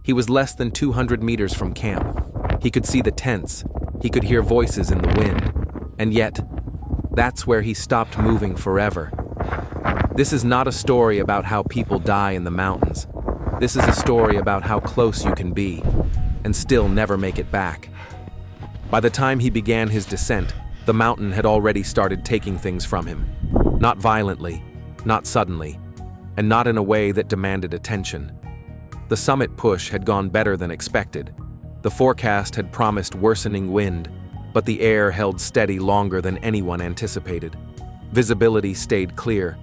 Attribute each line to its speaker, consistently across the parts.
Speaker 1: He was less than 200 meters from camp. He could see the tents. He could hear voices in the wind. And yet, that's where he stopped moving forever. This is not a story about how people die in the mountains. This is a story about how close you can be and still never make it back. By the time he began his descent, the mountain had already started taking things from him. Not violently, not suddenly, and not in a way that demanded attention. The summit push had gone better than expected. The forecast had promised worsening wind, but the air held steady longer than anyone anticipated. Visibility stayed clear.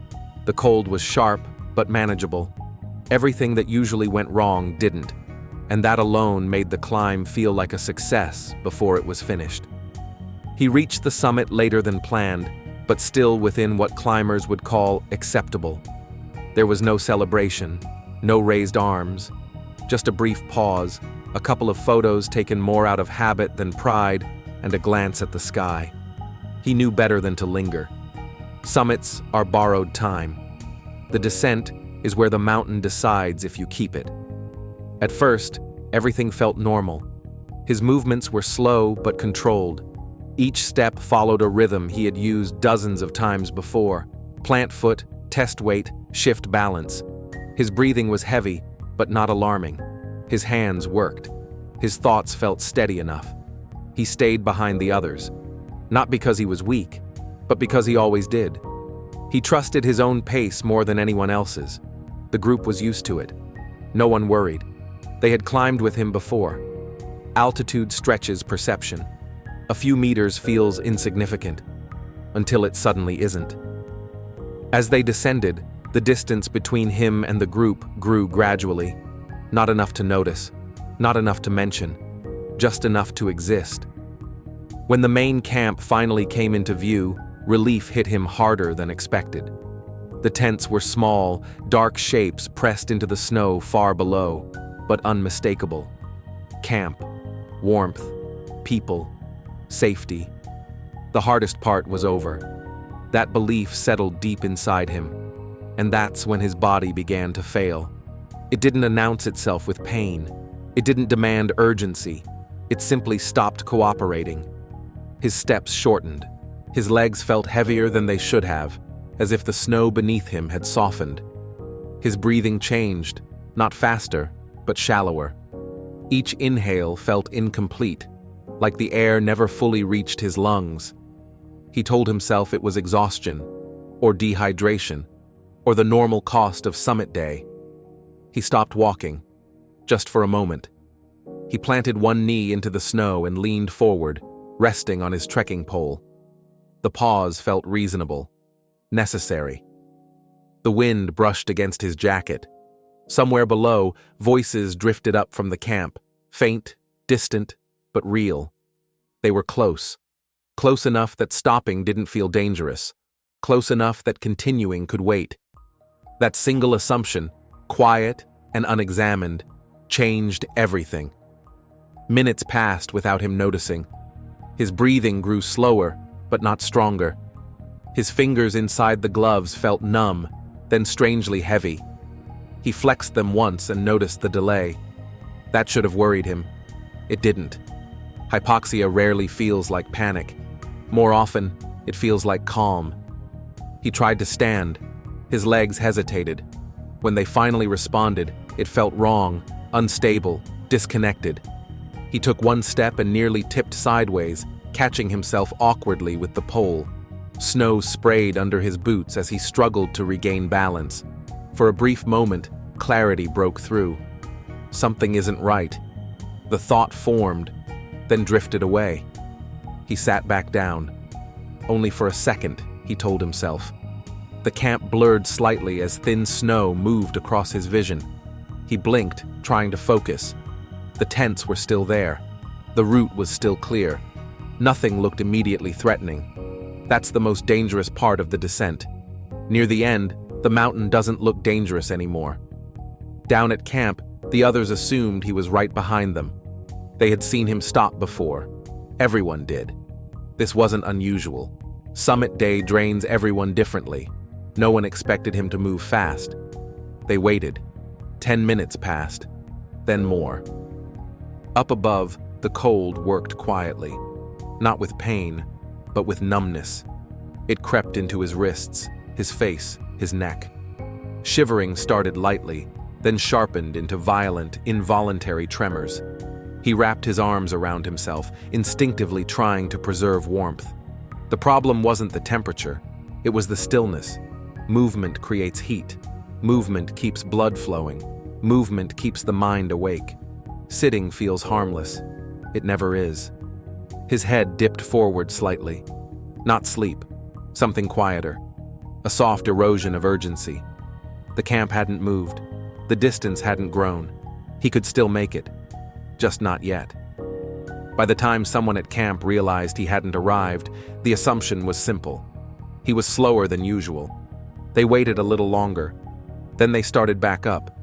Speaker 1: The cold was sharp, but manageable. Everything that usually went wrong didn't, and that alone made the climb feel like a success before it was finished. He reached the summit later than planned, but still within what climbers would call acceptable. There was no celebration, no raised arms, just a brief pause, a couple of photos taken more out of habit than pride, and a glance at the sky. He knew better than to linger. Summits are borrowed time. The descent is where the mountain decides if you keep it. At first, everything felt normal. His movements were slow but controlled. Each step followed a rhythm he had used dozens of times before. Plant foot, test weight, shift balance. His breathing was heavy, but not alarming. His hands worked. His thoughts felt steady enough. He stayed behind the others. Not because he was weak, but because he always did. He trusted his own pace more than anyone else's. The group was used to it. No one worried. They had climbed with him before. Altitude stretches perception. A few meters feels insignificant, until it suddenly isn't. As they descended, the distance between him and the group grew gradually. Not enough to notice, not enough to mention, just enough to exist. When the main camp finally came into view, relief hit him harder than expected. The tents were small, dark shapes pressed into the snow far below, but unmistakable. Camp, warmth, people, safety. The hardest part was over. That belief settled deep inside him, and that's when his body began to fail. It didn't announce itself with pain. It didn't demand urgency. It simply stopped cooperating. His steps shortened. His legs felt heavier than they should have, as if the snow beneath him had softened. His breathing changed, not faster, but shallower. Each inhale felt incomplete, like the air never fully reached his lungs. He told himself it was exhaustion, or dehydration, or the normal cost of summit day. He stopped walking, just for a moment. He planted one knee into the snow and leaned forward, resting on his trekking pole. The pause felt reasonable, necessary. The wind brushed against his jacket. Somewhere below, voices drifted up from the camp, faint, distant, but real. They were close. Close enough that stopping didn't feel dangerous. Close enough that continuing could wait. That single assumption, quiet and unexamined, changed everything. Minutes passed without him noticing. His breathing grew slower, but not stronger. His fingers inside the gloves felt numb, then strangely heavy. He flexed them once and noticed the delay. That should have worried him. It didn't. Hypoxia rarely feels like panic. More often, it feels like calm. He tried to stand. His legs hesitated. When they finally responded, it felt wrong, unstable, disconnected. He took one step and nearly tipped sideways, catching himself awkwardly with the pole. Snow sprayed under his boots as he struggled to regain balance. For a brief moment, clarity broke through. Something isn't right. The thought formed, then drifted away. He sat back down. Only for a second, he told himself. The camp blurred slightly as thin snow moved across his vision. He blinked, trying to focus. The tents were still there. The route was still clear. Nothing looked immediately threatening. That's the most dangerous part of the descent. Near the end, the mountain doesn't look dangerous anymore. Down at camp, the others assumed he was right behind them. They had seen him stop before. Everyone did. This wasn't unusual. Summit day drains everyone differently. No one expected him to move fast. They waited. 10 minutes passed. then more. Up above, the cold worked quietly, not with pain, but with numbness. It crept into his wrists, his face, his neck. Shivering started lightly, then sharpened into violent, involuntary tremors. He wrapped his arms around himself, instinctively trying to preserve warmth. The problem wasn't the temperature, it was the stillness. Movement creates heat. Movement keeps blood flowing. Movement keeps the mind awake. Sitting feels harmless. It never is. His head dipped forward slightly. Not sleep, something quieter. A soft erosion of urgency. The camp hadn't moved. The distance hadn't grown. He could still make it. Just not yet. By the time someone at camp realized he hadn't arrived, the assumption was simple. He was slower than usual. They waited a little longer. Then they started back up.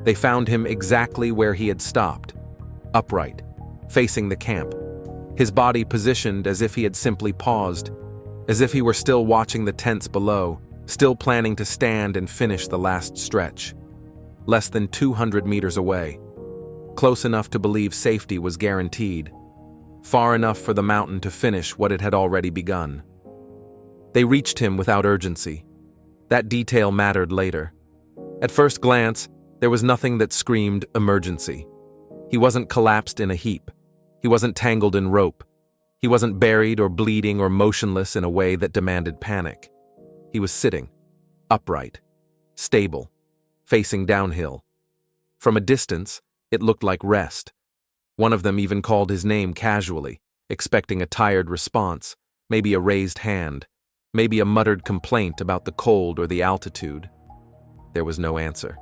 Speaker 1: They found him exactly where he had stopped, upright, facing the camp, his body positioned as if he had simply paused, as if he were still watching the tents below, still planning to stand and finish the last stretch. Less than 200 meters away. Close enough to believe safety was guaranteed. Far enough for the mountain to finish what it had already begun. They reached him without urgency. That detail mattered later. At first glance, there was nothing that screamed emergency. He wasn't collapsed in a heap. He wasn't tangled in rope. He wasn't buried or bleeding or motionless in a way that demanded panic. He was sitting, upright, stable, facing downhill. From a distance, it looked like rest. One of them even called his name casually, expecting a tired response, maybe a raised hand, maybe a muttered complaint about the cold or the altitude. There was no answer.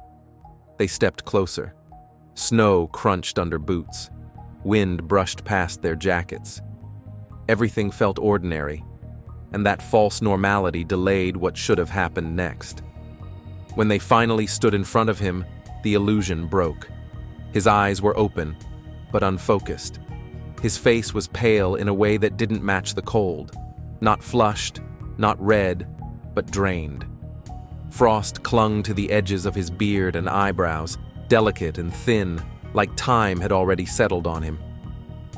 Speaker 1: They stepped closer. Snow crunched under boots. Wind brushed past their jackets. Everything felt ordinary, and that false normality delayed what should have happened next. When they finally stood in front of him, the illusion broke. His eyes were open, but unfocused. His face was pale in a way that didn't match the cold. Not flushed, not red, but drained. Frost clung to the edges of his beard and eyebrows, delicate and thin, like time had already settled on him.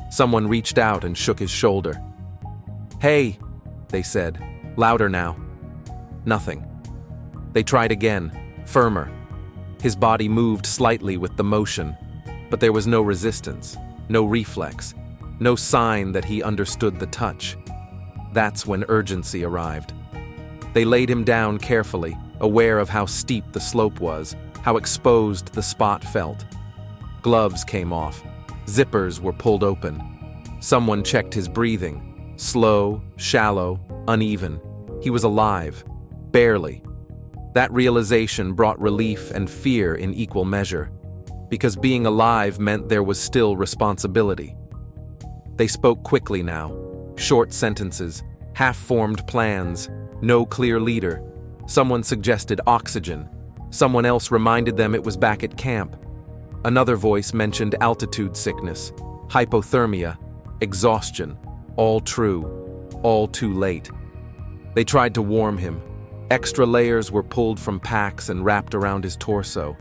Speaker 1: Someone reached out and shook his shoulder. "Hey," they said, louder now. Nothing. They tried again, firmer. His body moved slightly with the motion, but there was no resistance, no reflex, no sign that he understood the touch. That's when urgency arrived. They laid him down carefully, aware of how steep the slope was, how exposed the spot felt. Gloves came off. Zippers were pulled open. Someone checked his breathing. Slow, shallow, uneven. He was alive. Barely. That realization brought relief and fear in equal measure, because being alive meant there was still responsibility. They spoke quickly now. Short sentences, half-formed plans, no clear leader. Someone suggested oxygen. Someone else reminded them it was back at camp. Another voice mentioned altitude sickness, hypothermia, exhaustion. All true, all too late. They tried to warm him. Extra layers were pulled from packs and wrapped around his torso.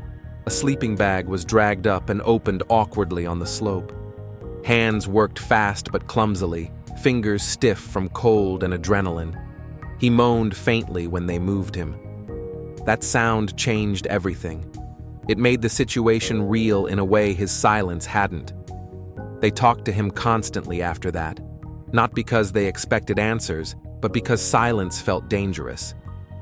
Speaker 1: A sleeping bag was dragged up and opened awkwardly on the slope. Hands worked fast but clumsily, fingers stiff from cold and adrenaline. He moaned faintly when they moved him. That sound changed everything. It made the situation real in a way his silence hadn't. They talked to him constantly after that, not because they expected answers, but because silence felt dangerous.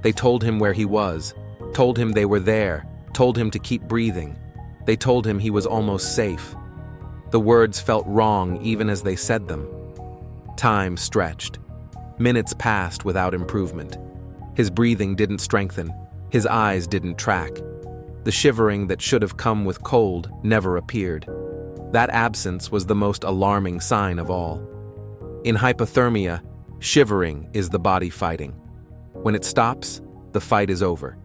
Speaker 1: They told him where he was, told him they were there, told him to keep breathing. They told him he was almost safe. The words felt wrong even as they said them. Time stretched. Minutes passed without improvement. His breathing didn't strengthen. His eyes didn't track. The shivering that should have come with cold never appeared. That absence was the most alarming sign of all. In hypothermia, shivering is the body fighting. When it stops, the fight is over.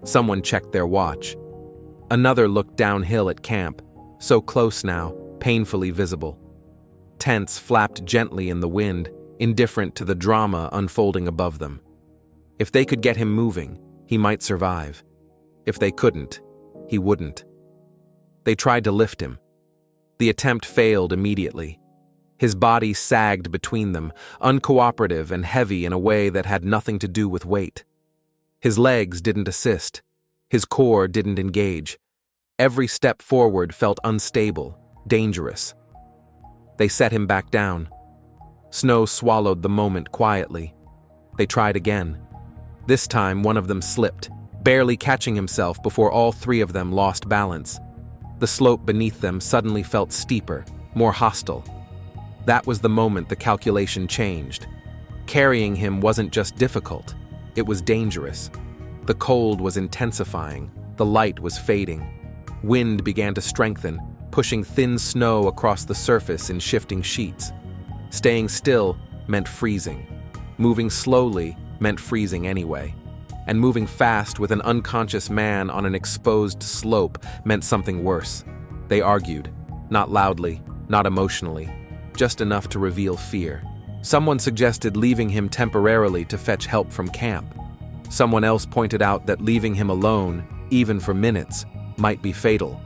Speaker 1: Someone checked their watch. Another looked downhill at camp, so close now, painfully visible. Tents flapped gently in the wind, indifferent to the drama unfolding above them. If they could get him moving, he might survive. If they couldn't, he wouldn't. They tried to lift him. The attempt failed immediately. His body sagged between them, uncooperative and heavy in a way that had nothing to do with weight. His legs didn't assist. His core didn't engage. Every step forward felt unstable, dangerous. They set him back down. Snow swallowed the moment quietly. They tried again. This time, one of them slipped, barely catching himself before all three of them lost balance. The slope beneath them suddenly felt steeper, more hostile. That was the moment the calculation changed. Carrying him wasn't just difficult, it was dangerous. The cold was intensifying, the light was fading. Wind began to strengthen, pushing thin snow across the surface in shifting sheets. Staying still meant freezing. Moving slowly meant freezing anyway. And moving fast with an unconscious man on an exposed slope meant something worse. They argued, not loudly, not emotionally, just enough to reveal fear. Someone suggested leaving him temporarily to fetch help from camp. Someone else pointed out that leaving him alone, even for minutes, might be fatal.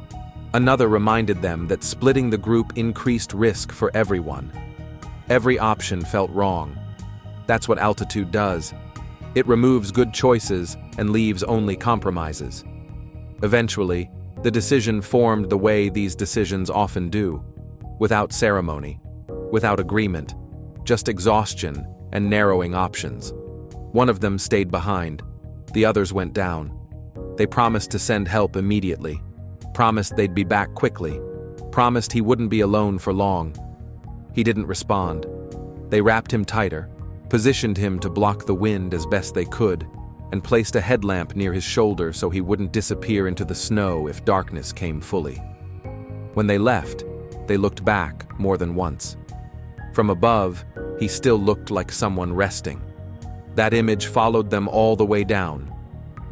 Speaker 1: Another reminded them that splitting the group increased risk for everyone. Every option felt wrong. That's what altitude does. It removes good choices and leaves only compromises. Eventually, the decision formed the way these decisions often do, without ceremony, without agreement, just exhaustion and narrowing options. One of them stayed behind. The others went down. They promised to send help immediately, promised they'd be back quickly, promised he wouldn't be alone for long. He didn't respond. They wrapped him tighter, positioned him to block the wind as best they could, and placed a headlamp near his shoulder so he wouldn't disappear into the snow if darkness came fully. When they left, they looked back more than once. From above, he still looked like someone resting. That image followed them all the way down.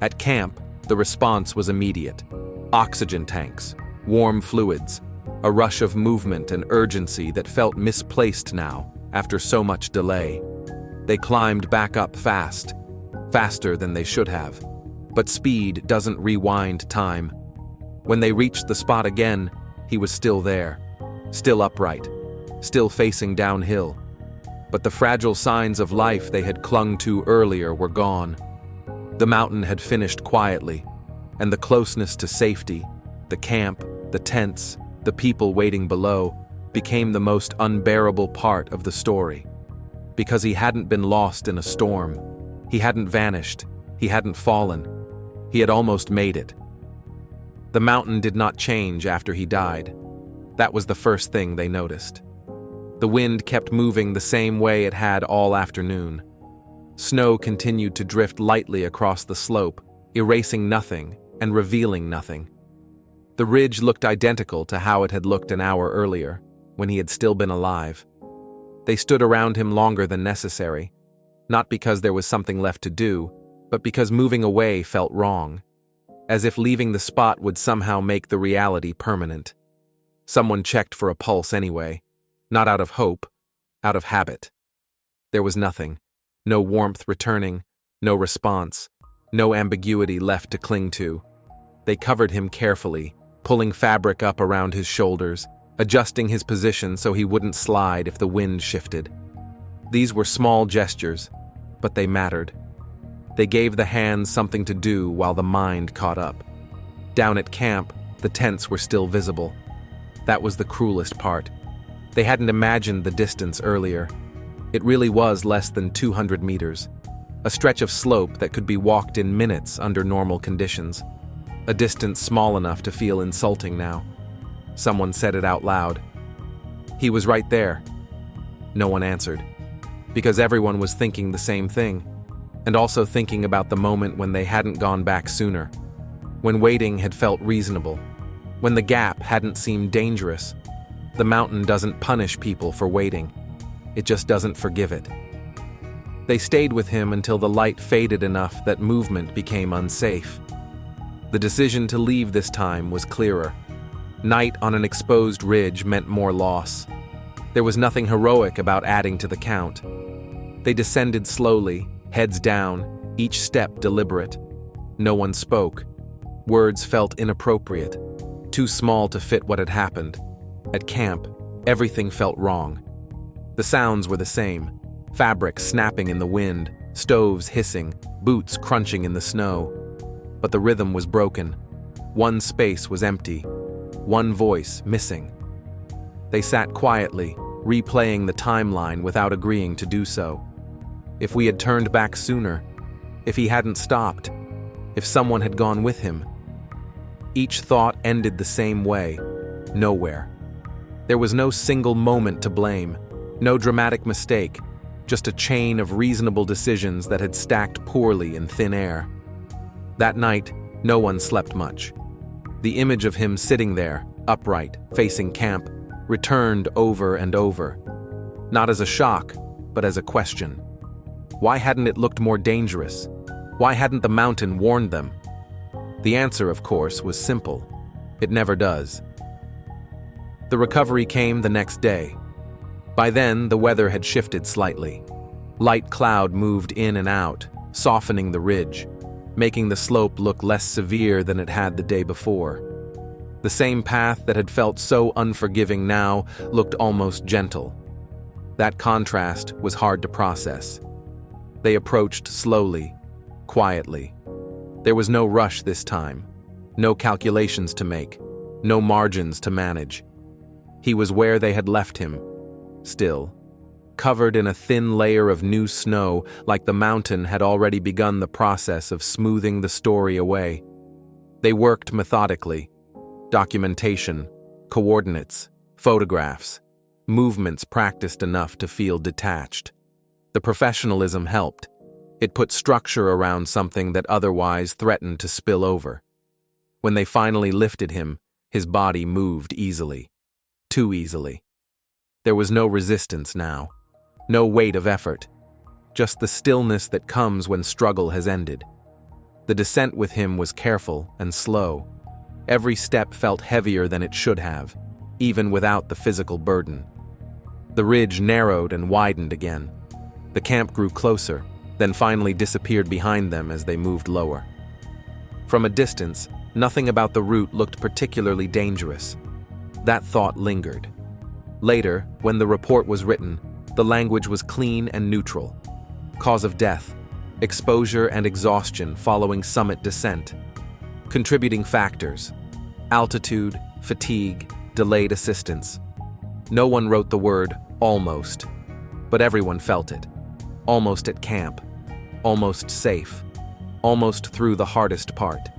Speaker 1: At camp, the response was immediate. Oxygen tanks, warm fluids, a rush of movement and urgency that felt misplaced now after so much delay. They climbed back up fast, faster than they should have. But speed doesn't rewind time. When they reached the spot again, he was still there, still upright, still facing downhill. But the fragile signs of life they had clung to earlier were gone. The mountain had finished quietly, and the closeness to safety, the camp, the tents, the people waiting below, became the most unbearable part of the story. Because he hadn't been lost in a storm. He hadn't vanished. He hadn't fallen. He had almost made it. The mountain did not change after he died. That was the first thing they noticed. The wind kept moving the same way it had all afternoon. Snow continued to drift lightly across the slope, erasing nothing and revealing nothing. The ridge looked identical to how it had looked an hour earlier, when he had still been alive. They stood around him longer than necessary, not because there was something left to do, but because moving away felt wrong, as if leaving the spot would somehow make the reality permanent. Someone checked for a pulse anyway, not out of hope, out of habit. There was nothing, no warmth returning, no response, no ambiguity left to cling to. They covered him carefully, pulling fabric up around his shoulders, adjusting his position so he wouldn't slide if the wind shifted. These were small gestures, but they mattered. They gave the hands something to do while the mind caught up. Down at camp, the tents were still visible. That was the cruelest part. They hadn't imagined the distance earlier. It really was less than 200 meters, a stretch of slope that could be walked in minutes under normal conditions, a distance small enough to feel insulting now. Someone said it out loud. He was right there. No one answered, because everyone was thinking the same thing, and also thinking about the moment when they hadn't gone back sooner, when waiting had felt reasonable, when the gap hadn't seemed dangerous. The mountain doesn't punish people for waiting. It just doesn't forgive it. They stayed with him until the light faded enough that movement became unsafe. The decision to leave this time was clearer. Night on an exposed ridge meant more loss. There was nothing heroic about adding to the count. They descended slowly, heads down, each step deliberate. No one spoke. Words felt inappropriate. too small to fit what had happened. At camp, everything felt wrong. The sounds were the same: fabric snapping in the wind, stoves hissing, boots crunching in the snow. But the rhythm was broken. One space was empty, one voice missing. They sat quietly, replaying the timeline without agreeing to do so. If we had turned back sooner, if he hadn't stopped, if someone had gone with him. Each thought ended the same way: nowhere. There was no single moment to blame, no dramatic mistake, just a chain of reasonable decisions that had stacked poorly in thin air. That night, no one slept much. The image of him sitting there, upright, facing camp, returned over and over. Not as a shock, but as a question. Why hadn't it looked more dangerous? Why hadn't the mountain warned them? The answer, of course, was simple. It never does. The recovery came the next day. By then, the weather had shifted slightly. Light cloud moved in and out, softening the ridge, making the slope look less severe than it had the day before. The same path that had felt so unforgiving now looked almost gentle. That contrast was hard to process. They approached slowly, quietly. There was no rush this time, no calculations to make, no margins to manage. He was where they had left him, still, covered in a thin layer of new snow, like the mountain had already begun the process of smoothing the story away. They worked methodically. Documentation, coordinates, photographs, movements practiced enough to feel detached. The professionalism helped. It put structure around something that otherwise threatened to spill over. When they finally lifted him, his body moved easily. Too easily. There was no resistance now, no weight of effort, just the stillness that comes when struggle has ended. The descent with him was careful and slow. Every step felt heavier than it should have, even without the physical burden. The ridge narrowed and widened again. The camp grew closer, then finally disappeared behind them as they moved lower. From a distance, nothing about the route looked particularly dangerous. That thought lingered. Later, when the report was written, the language was clean and neutral. Cause of death: exposure and exhaustion following summit descent. Contributing factors: altitude, fatigue, delayed assistance. No one wrote the word almost, but everyone felt it. Almost at camp. Almost safe. Almost through the hardest part.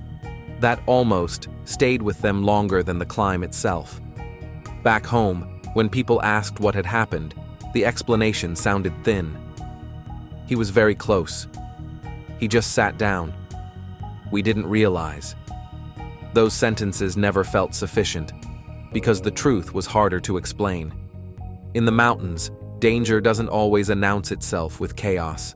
Speaker 1: That almost stayed with them longer than the climb itself. Back home, when people asked what had happened, the explanation sounded thin. He was very close. He just sat down. We didn't realize. Those sentences never felt sufficient, because the truth was harder to explain. In the mountains, danger doesn't always announce itself with chaos.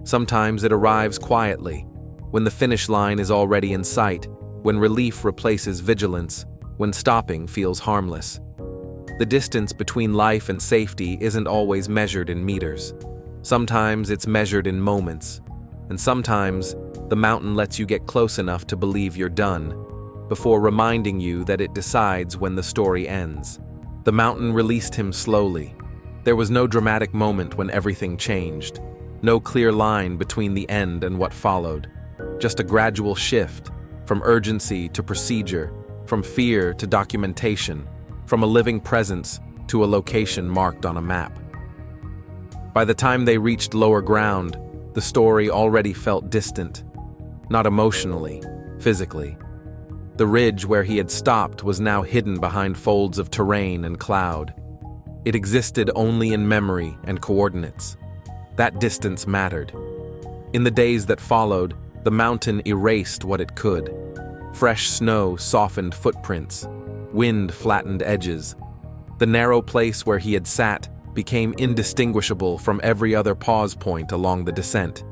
Speaker 1: Sometimes it arrives quietly, when the finish line is already in sight, when relief replaces vigilance, when stopping feels harmless. The distance between life and safety isn't always measured in meters. Sometimes it's measured in moments, and sometimes the mountain lets you get close enough to believe you're done, before reminding you that it decides when the story ends. The mountain released him slowly. There was no dramatic moment when everything changed, no clear line between the end and what followed, just a gradual shift, from urgency to procedure, from fear to documentation, from a living presence to a location marked on a map. By the time they reached lower ground, the story already felt distant, not emotionally, physically. The ridge where he had stopped was now hidden behind folds of terrain and cloud. It existed only in memory and coordinates. That distance mattered. In the days that followed, the mountain erased what it could. Fresh snow softened footprints. Wind flattened edges. The narrow place where he had sat became indistinguishable from every other pause point along the descent.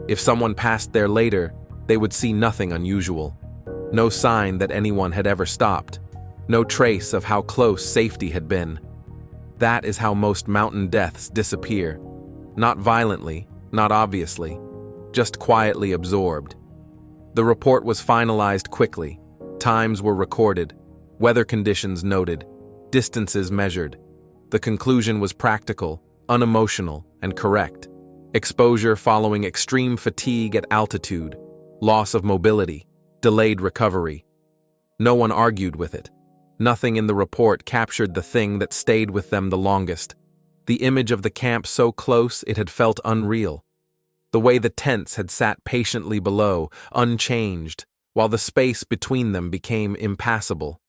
Speaker 1: If someone passed there later, they would see nothing unusual. No sign that anyone had ever stopped. No trace of how close safety had been. That is how most mountain deaths disappear. Not violently, not obviously, just quietly absorbed. The report was finalized quickly. Times were recorded. Weather conditions noted, distances measured. The conclusion was practical, unemotional, and correct. Exposure following extreme fatigue at altitude, loss of mobility, delayed recovery. No one argued with it. Nothing in the report captured the thing that stayed with them the longest. The image of the camp so close it had felt unreal. The way the tents had sat patiently below, unchanged, while the space between them became impassable.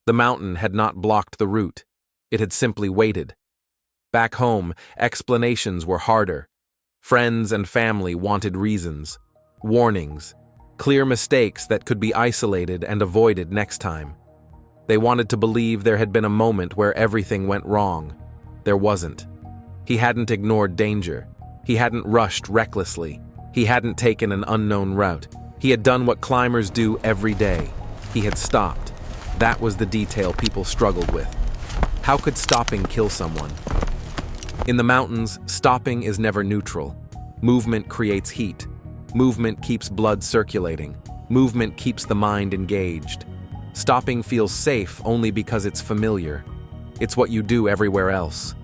Speaker 1: The mountain had not blocked the route. It had simply waited. Back home, explanations were harder. Friends and family wanted reasons, warnings, clear mistakes that could be isolated and avoided next time. They wanted to believe there had been a moment where everything went wrong. There wasn't. He hadn't ignored danger. He hadn't rushed recklessly. He hadn't taken an unknown route. He had done what climbers do every day. He had stopped. That was the detail people struggled with. How could stopping kill someone? In the mountains, stopping is never neutral. Movement creates heat. Movement keeps blood circulating. Movement keeps the mind engaged. Stopping feels safe only because it's familiar. It's what you do everywhere else.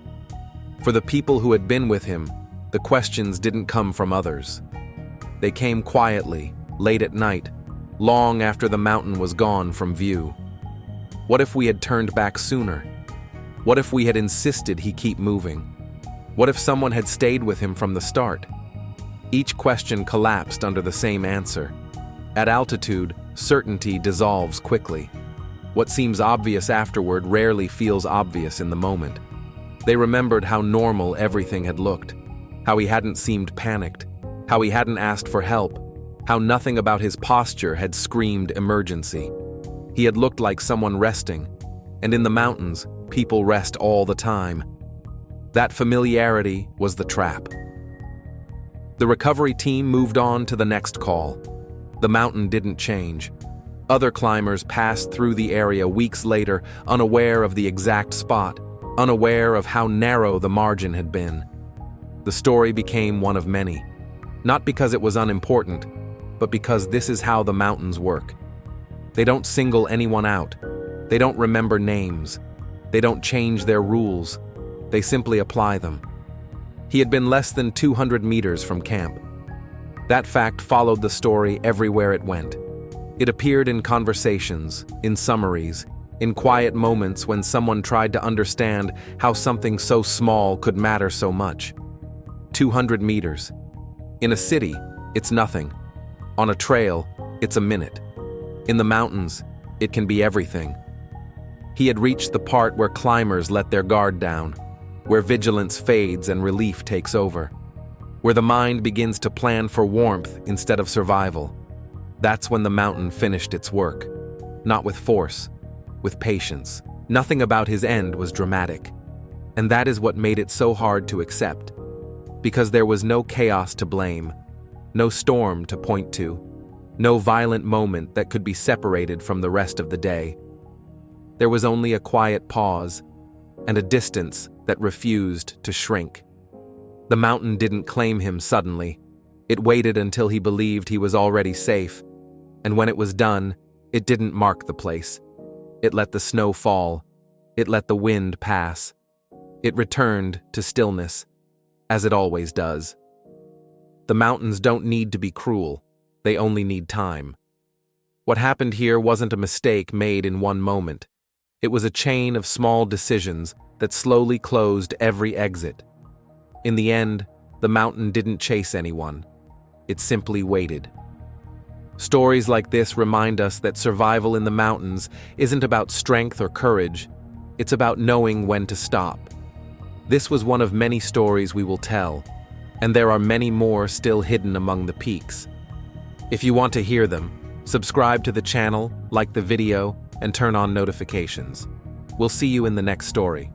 Speaker 1: For the people who had been with him, the questions didn't come from others. They came quietly, late at night, long after the mountain was gone from view. What if we had turned back sooner? What if we had insisted he keep moving? What if someone had stayed with him from the start? Each question collapsed under the same answer. At altitude, certainty dissolves quickly. What seems obvious afterward rarely feels obvious in the moment. They remembered how normal everything had looked, how he hadn't seemed panicked, how he hadn't asked for help, how nothing about his posture had screamed emergency. He had looked like someone resting, and in the mountains, people rest all the time. That familiarity was the trap. The recovery team moved on to the next call. The mountain didn't change. Other climbers passed through the area weeks later, unaware of the exact spot, unaware of how narrow the margin had been. The story became one of many, not because it was unimportant, but because this is how the mountains work. They don't single anyone out. They don't remember names. They don't change their rules. They simply apply them. He had been less than 200 meters from camp. That fact followed the story everywhere it went. It appeared in conversations, in summaries, in quiet moments when someone tried to understand how something so small could matter so much. 200 meters. In a city, it's nothing. On a trail, it's a minute. In the mountains, it can be everything. He had reached the part where climbers let their guard down, where vigilance fades and relief takes over, where the mind begins to plan for warmth instead of survival. That's when the mountain finished its work. Not with force, with patience. Nothing about his end was dramatic. And that is what made it so hard to accept. Because there was no chaos to blame, no storm to point to, no violent moment that could be separated from the rest of the day. There was only a quiet pause, and a distance that refused to shrink. The mountain didn't claim him suddenly. It waited until he believed he was already safe, and when it was done, it didn't mark the place. It let the snow fall. It let the wind pass. It returned to stillness, as it always does. The mountains don't need to be cruel. They only need time. What happened here wasn't a mistake made in one moment. It was a chain of small decisions that slowly closed every exit. In the end, the mountain didn't chase anyone. It simply waited. Stories like this remind us that survival in the mountains isn't about strength or courage. It's about knowing when to stop. This was one of many stories we will tell, and there are many more still hidden among the peaks. If you want to hear them, subscribe to the channel, like the video, and turn on notifications. We'll see you in the next story.